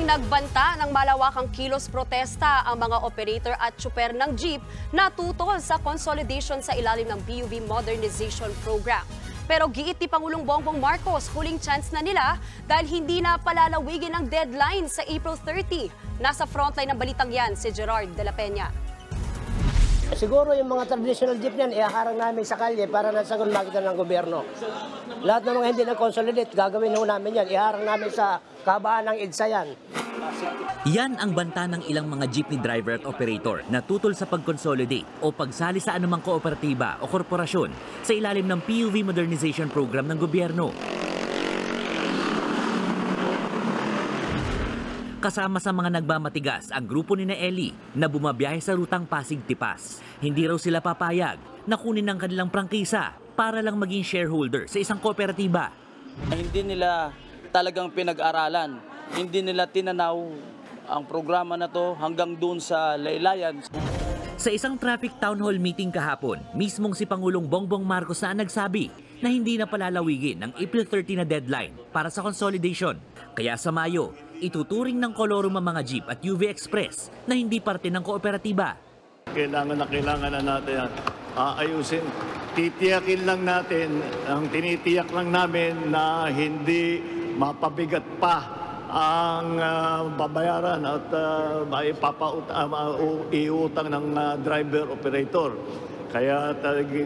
Nagbanta ng malawakang kilos protesta ang mga operator at tsuper ng jeep na tutol sa consolidation sa ilalim ng PUV Modernization Program. Pero giit ni Pangulong Bongbong Marcos, huling chance na nila dahil hindi na palalawigin ang deadline sa April 30. Nasa frontline ng balitang yan si Gerard de la Peña. Siguro yung mga traditional jeep niyan, ihaharang namin sa kalye para nasagot makita ng gobyerno. Lahat ng mga hindi na-consolidate, gagawin ho namin yan. Iharang namin sa kabaan ng EDSA yan. Yan ang banta ng ilang mga jeepney driver at operator na tutol sa pag-consolidate o pagsali sa anumang kooperatiba o korporasyon sa ilalim ng PUV Modernization Program ng gobyerno. Kasama sa mga nagmamatigas ang grupo ni Eli na bumabiyahe sa rutang Pasig-Tipas. Hindi raw sila papayag na kunin ng kanilang prangkisa para lang maging shareholder sa isang kooperatiba. Hindi nila talagang pinag-aralan, hindi nila tinanaw ang programa na to hanggang doon sa laylayan. Sa isang traffic town hall meeting kahapon, mismong si Pangulong Bongbong Marcos na nagsabi na hindi na palalawigin ng April 30 na deadline para sa consolidation. Kaya sa Mayo, ituturing ng kolorum ang mga jeep at UV Express na hindi parte ng kooperatiba. Kailangan na natin ayusin. Titiyakin lang natin, ang tinitiyak lang namin na hindi mapabigat pa ang babayaran at iutang ng driver-operator. Kaya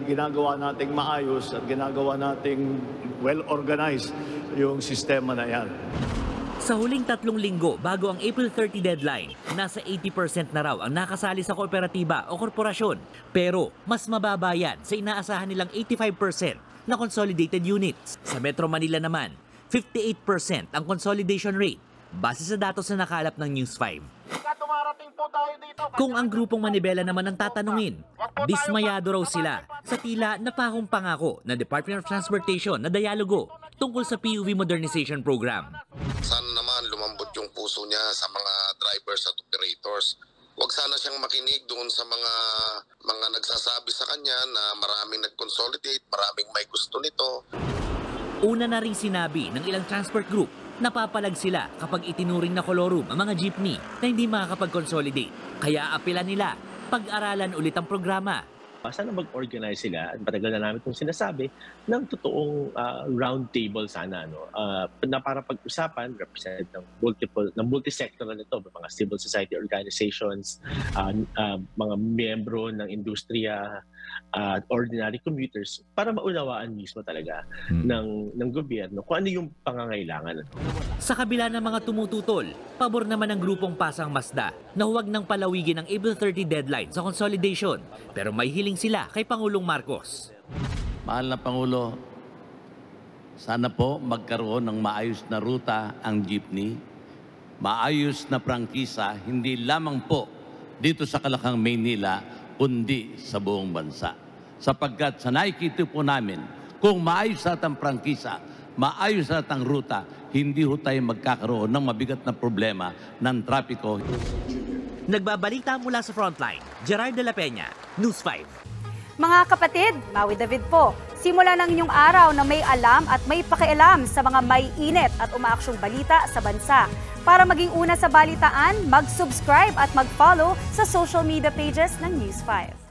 ginagawa nating maayos at ginagawa nating well-organized yung sistema na yan. Sa huling 3 linggo bago ang April 30 deadline, nasa 80% na raw ang nakasali sa kooperatiba o korporasyon. Pero mas mababa yan sa inaasahan nilang 85% na consolidated units. Sa Metro Manila naman, 58% ang consolidation rate base sa datos na nakalap ng News 5. Kung ang grupong Manibela naman ang tatanungin, dismayado raw sila sa tila napakong pangako ng Department of Transportation na dialogo tungkol sa PUV Modernization Program. Sana naman lumambot yung puso niya sa mga drivers at operators. Huwag sana siyang makinig doon sa mga nagsasabi sa kanya na maraming nag-consolidate, maraming may gusto nito. Una na rin sinabi ng ilang transport group, napapalag sila kapag itinuring na kolorum ang mga jeepney na hindi makakapag-consolidate. Kaya apela nila, pag-aralan ulit ang programa. Sana mag-organize sila, at matagal na namin itong sinasabi, ng totoong round table sana, na para pag-usapan, represent ng multi-sectoral nito, mga civil society organizations, mga miyembro ng industriya, ordinary commuters, para maunawaan mismo talaga ng gobyerno kung ano yung pangangailangan. Sa kabila ng mga tumututol, pabor naman ng grupong Pasang Masda na huwag nang palawigin ang April 30 deadline sa consolidation. Pero may hiling sila kay Pangulong Marcos. Mahal na Pangulo, sana po magkaroon ng maayos na ruta ang jeepney, maayos na prangkisa, hindi lamang po dito sa Kalakang, Maynila, kundi sa buong bansa. Sapagkat sa nakikita po namin, kung maayos at ang prangkisa, maayos at ang ruta, hindi ho tayo magkakaroon ng mabigat na problema ng trapiko. Nagbabalita mula sa Frontline, Gerard de la Peña, News 5. Mga kapatid, Maui David po. Simula ng inyong araw na may alam at may pakialam sa mga may init at umaaksyong balita sa bansa. Para maging una sa balitaan, mag-subscribe at mag-follow sa social media pages ng News 5.